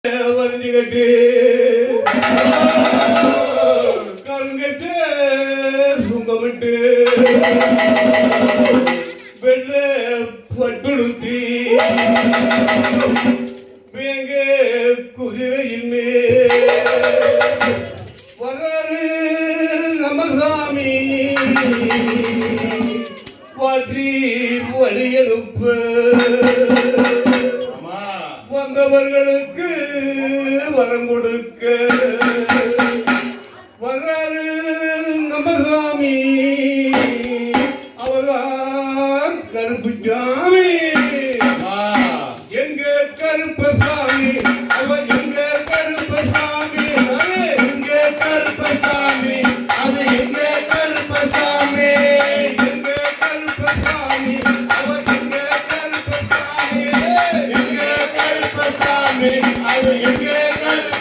வரிஞ்சுகட்டு கருங்கட்டு சுங்கமிட்டு வெள்ள பட்டுடுத்தி வேங்க குதிரையின் வராரு நம்ம சாமி வாத்தி வழியெடுப்பு வந்தவர்களுக்கு வரம் கொடுக்க வர்றாரு நம்ம சாமி அவர்தான் கருப்புசாமி எங்க கருப்பசாமி அவர் எங்க கருப்பசாமி எங்க கருப்பசாமி அது எங்க கருப்பசாமி எங்க கருப்பசாமி அவர் எங்க கருப்பசாமி எங்க கருப்பசாமி அது எங்க கருப்பசாமி